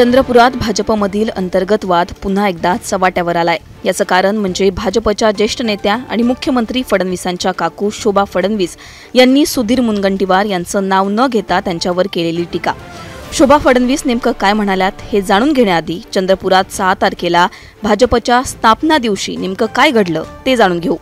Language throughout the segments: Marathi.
चंद्रपुरात भाजपमधील अंतर्गत वाद पुन्हा एकदा चव्हाट्यावर आलाय। याचं कारण म्हणजे भाजपच्या ज्येष्ठ नेत्या आणि मुख्यमंत्री फडणवीसांच्या काकू शोभा फडणवीस यांनी सुधीर मुनगंटीवार यांचं नाव न घेता त्यांच्यावर केलेली टीका। शोभा फडणवीस नेमकं काय म्हणाल्यात हे जाणून घेण्याआधी चंद्रपुरात 6 तारखेला भाजपच्या स्थापना दिवशी नेमकं काय घडलं ते जाणून घेऊ।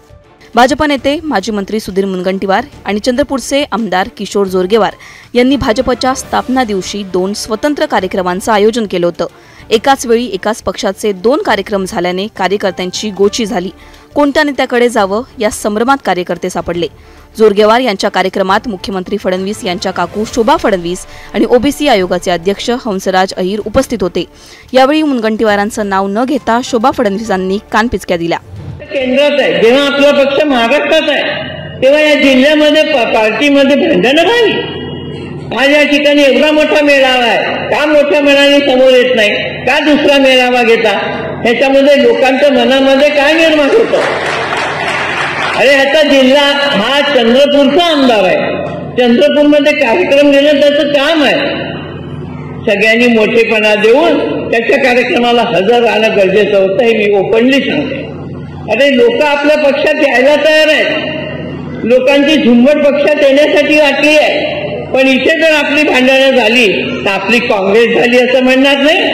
भाजप नेते माजी मंत्री सुधीर मुनगंटीवार आणि चंद्रपूरचे आमदार किशोर जोरगेवार यांनी भाजपच्या स्थापना दिवशी 2 स्वतंत्र कार्यक्रमांचं आयोजन केलं होतं। एकाच वेळी एकाच पक्षाचे 2 कार्यक्रम झाल्याने कार्यकर्त्यांची गोची झाली। कोणत्या नेत्याकडे जावं या संभ्रमात कार्यकर्ते सापडले। जोरगेवार यांच्या कार्यक्रमात मुख्यमंत्री फडणवीस यांच्या काकू शोभा फडणवीस आणि ओबीसी आयोगाचे अध्यक्ष हंसराज अहिर उपस्थित होते। यावेळी मुनगंटीवारांचं नाव न घेता शोभा फडणवीसांनी कानपिचक्या दिल्या। केंद्रात आहे, जेव्हा आपला पक्ष महाराष्ट्रात आहे तेव्हा या जिल्ह्यामध्ये पार्टीमध्ये भांडणं झाली। आज या ठिकाणी एवढा मोठा मेळावा आहे, का मोठ्या मनाने समोर येत नाही, का दुसरा मेळावा घेता? ह्याच्यामध्ये लोकांच्या मनामध्ये काय निर्माण होतं? अरे ह्याचा जिल्हा हा चंद्रपूरचा आमदार आहे, चंद्रपूरमध्ये कार्यक्रम घेणं त्याचं काम आहे। सगळ्यांनी मोठेपणा देऊन त्याच्या कार्यक्रमाला हजर राहणं गरजेचं होतं, हे मी ओपनली सांगते। अरे लोक आपल्या पक्षात यायला तयार आहेत, लोकांची झुंबड पक्षात येण्यासाठी वाटली आहे, पण इथे जर आपली भांडणं झाली तर आपली काँग्रेस झाली असं म्हणणार नाही।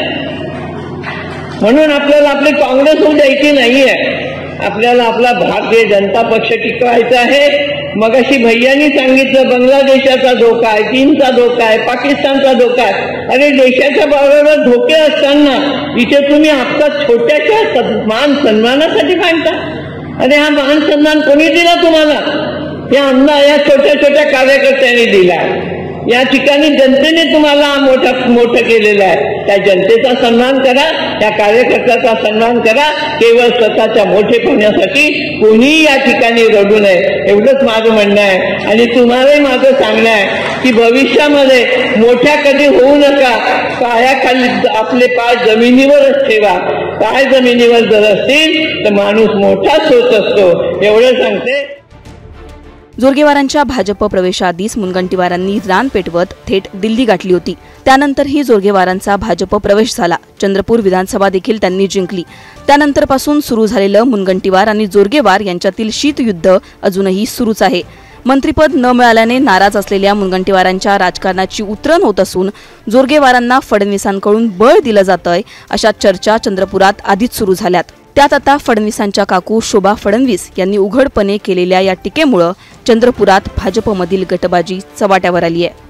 म्हणून आपल्याला आपली काँग्रेस होऊ द्यायची नाहीये, आपल्याला आपला भारतीय जनता पक्ष टिकवायचा आहे। मगाशी भैयांनी सांगितलं बांगलादेशाचा धोका आहे, चीनचा धोका आहे, पाकिस्तानचा धोका आहे। अरे देशाच्या बरोबर धोके असताना इथे तुम्ही आपला छोट्याशा मान सन्मानासाठी भांडता? अरे हा मान सन्मान कोणी दिला तुम्हाला? या छोट्या छोट्या कार्यकर्त्यांनी दिला। या ठिकाणी जनतेने तुम्हाला मोठं केलेलं आहे, त्या जनतेचा सन्मान करा, त्या कार्यकर्त्याचा सन्मान करा। केवळ स्वतःच्या मोठेपणासाठी कोणीही या ठिकाणी रडू नये, एवढंच माझं म्हणणं आहे। आणि तुम्हालाही माझं सांगणं आहे की भविष्यामध्ये मोठ्या कधी होऊ नका, पायाखाली आपले पाय जमिनीवरच ठेवा। पाय जमिनीवर जर असतील तर माणूस मोठाच होत असतो, एवढं सांगते। जोरगेवारांच्या भाजप प्रवेशाआधीच मुनगंटीवारांनी रान पेटवत थेट दिल्ली गाठली होती। त्यानंतरही जोरगेवारांचा भाजप प्रवेश झाला। चंद्रपूर विधानसभा देखील त्यांनी जिंकली। त्यानंतरपासून सुरू झालेलं मुनगंटीवार आणि जोरगेवार यांच्यातील शीतयुद्ध अजूनही सुरूच आहे। मंत्रिपद न मिळाल्याने नाराज असलेल्या मुनगंटीवारांच्या राजकारणाची उतरण होत असून जोरगेवारांना फडणवीसांकडून बळ दिलं जातंय अशा चर्चा चंद्रपुरात आधीच सुरू झाल्यात। त्यात आता फडणवीसांच्या काकू शोभा फडणवीस यांनी उघडपणे केलेल्या या टीकेमुळे चंद्रपुरात भाजपमधील गटबाजी चव्हाट्यावर आली आहे।